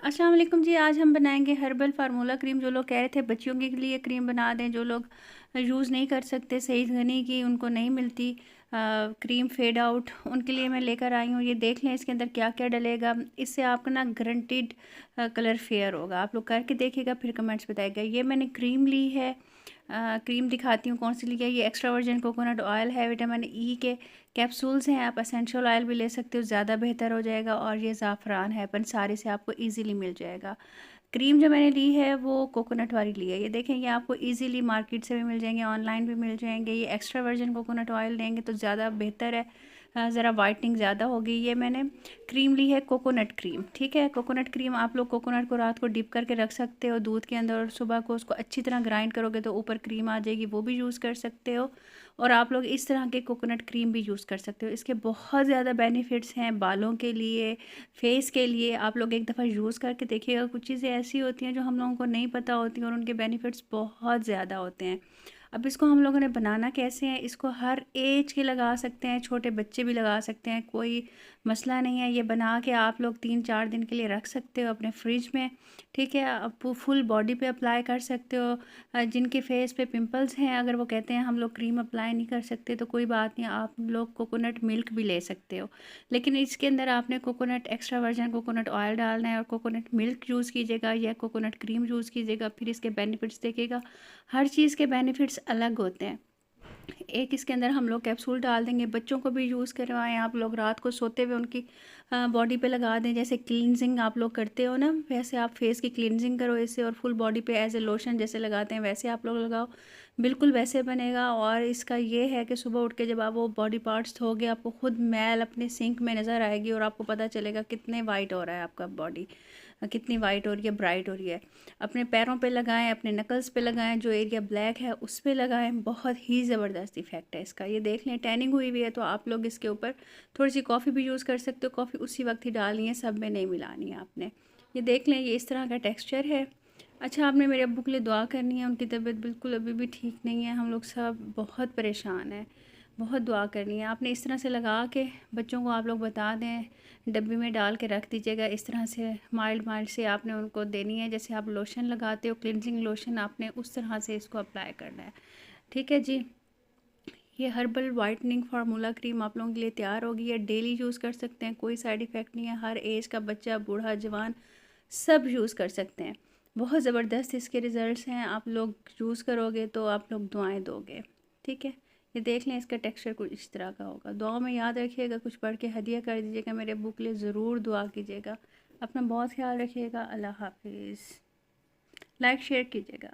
अस्सलाम वालेकुम जी। आज हम बनाएंगे हर्बल फार्मूला क्रीम। जो लोग कह रहे थे बच्चियों के लिए क्रीम बना दें, जो लोग यूज़ नहीं कर सकते, सही घनी की उनको नहीं मिलती क्रीम फेड आउट, उनके लिए मैं लेकर आई हूँ। ये देख लें इसके अंदर क्या क्या डलेगा। इससे आपका ना गारंटीड कलर फेयर होगा। आप लोग करके देखिएगा, फिर कमेंट्स बताइएगा। ये मैंने क्रीम ली है। क्रीम दिखाती हूँ कौन सी ली है। ये एक्स्ट्रा वर्जिन कोकोनट ऑयल है, विटामिन ई के कैप्सूल्स हैं। आप एसेंशियल ऑयल भी ले सकते हो, ज़्यादा बेहतर हो जाएगा। और ये ज़ाफ़रान है, पंसारी से आपको इजीली मिल जाएगा। क्रीम जो मैंने ली है वो कोकोनट वाली ली है। ये देखें, ये आपको इजीली मार्केट से भी मिल जाएंगे, ऑनलाइन भी मिल जाएंगे। ये एक्स्ट्रा वर्जिन कोकोनट ऑयल लेंगे तो ज़्यादा बेहतर है, ज़रा वाइटनिंग ज़्यादा होगी। ये मैंने क्रीम ली है कोकोनट क्रीम, ठीक है। कोकोनट क्रीम आप लोग कोकोनट को रात को डिप करके रख सकते हो दूध के अंदर, और सुबह को उसको अच्छी तरह ग्राइंड करोगे तो ऊपर क्रीम आ जाएगी, वो भी यूज़ कर सकते हो। और आप लोग इस तरह के कोकोनट क्रीम भी यूज़ कर सकते हो। इसके बहुत ज़्यादा बेनिफिट्स हैं बालों के लिए, फेस के लिए। आप लोग एक दफ़ा यूज़ करके देखिएगा। कुछ चीज़ें ऐसी होती हैं जो हम लोगों को नहीं पता होती और उनके बेनिफिट्स बहुत ज़्यादा होते हैं। अब इसको हम लोगों ने बनाना कैसे है, इसको हर एज के लगा सकते हैं, छोटे बच्चे भी लगा सकते हैं, कोई मसला नहीं है। ये बना के आप लोग 3-4 दिन के लिए रख सकते हो अपने फ्रिज में, ठीक है। अब फुल बॉडी पे अप्लाई कर सकते हो। जिनके फेस पे पिंपल्स हैं, अगर वो कहते हैं हम लोग क्रीम अप्लाई नहीं कर सकते, तो कोई बात नहीं, आप लोग कोकोनट मिल्क भी ले सकते हो। लेकिन इसके अंदर आपने coconut extra virgin coconut oil डालना है और कोकोनट मिल्क यूज़ कीजिएगा या कोकोनट क्रीम यूज़ कीजिएगा। फिर इसके बेनिफिट्स देखिएगा। हर चीज़ के बेनिफिट्स अलग होते हैं। एक इसके अंदर हम लोग कैप्सूल डाल देंगे, बच्चों को भी यूज़ करवाएं। आप लोग रात को सोते हुए उनकी बॉडी पे लगा दें। जैसे क्लींजिंग आप लोग करते हो ना, वैसे आप फेस की क्लींजिंग करो इससे, और फुल बॉडी पे एज ए लोशन जैसे लगाते हैं वैसे आप लोग लगाओ, बिल्कुल वैसे बनेगा। और इसका ये है कि सुबह उठ के जब आप वो बॉडी पार्ट्स धोगे, आपको खुद मैल अपने सिंक में नज़र आएगी और आपको पता चलेगा कितने वाइट हो रहा है आपका बॉडी, कितनी वाइट हो रही है, ब्राइट हो रही है। अपने पैरों पे लगाएं, अपने नकल्स पे लगाएं, जो एरिया ब्लैक है उस पे लगाएं। बहुत ही ज़बरदस्त इफेक्ट है इसका। ये देख लें, टैनिंग हुई हुई है तो आप लोग इसके ऊपर थोड़ी सी कॉफ़ी भी यूज़ कर सकते हो। कॉफ़ी उसी वक्त ही डालनी है, सब में नहीं मिलानी है आपने। ये देख लें, ये इस तरह का टेक्स्चर है। अच्छा, आपने मेरे अब्बू के लिए दुआ करनी है। उनकी तबीयत बिल्कुल अभी भी ठीक नहीं है, हम लोग सब बहुत परेशान हैं। बहुत दुआ करनी है। आपने इस तरह से लगा के बच्चों को आप लोग बता दें, डब्बी में डाल के रख दीजिएगा। इस तरह से माइल्ड माइल्ड से आपने उनको देनी है, जैसे आप लोशन लगाते हो क्लिनजिंग लोशन, आपने उस तरह से इसको अप्लाई करना है, ठीक है जी। ये हर्बल वाइटनिंग फार्मूला क्रीम आप लोगों के लिए तैयार होगी। ये डेली यूज़ कर सकते हैं, कोई साइड इफ़ेक्ट नहीं है। हर एज का बच्चा, बूढ़ा, जवान सब यूज़ कर सकते हैं। बहुत ज़बरदस्त इसके रिज़ल्ट्स हैं। आप लोग यूज़ करोगे तो आप लोग दुआएं दोगे, ठीक है। ये देख लें, इसका टेक्सचर कुछ इस तरह का होगा। दुआ में याद रखिएगा, कुछ पढ़ के हदिया कर दीजिएगा। मेरे बुक के लिए ज़रूर दुआ कीजिएगा। अपना बहुत ख्याल रखिएगा। अल्लाह हाफिज़। लाइक शेयर कीजिएगा।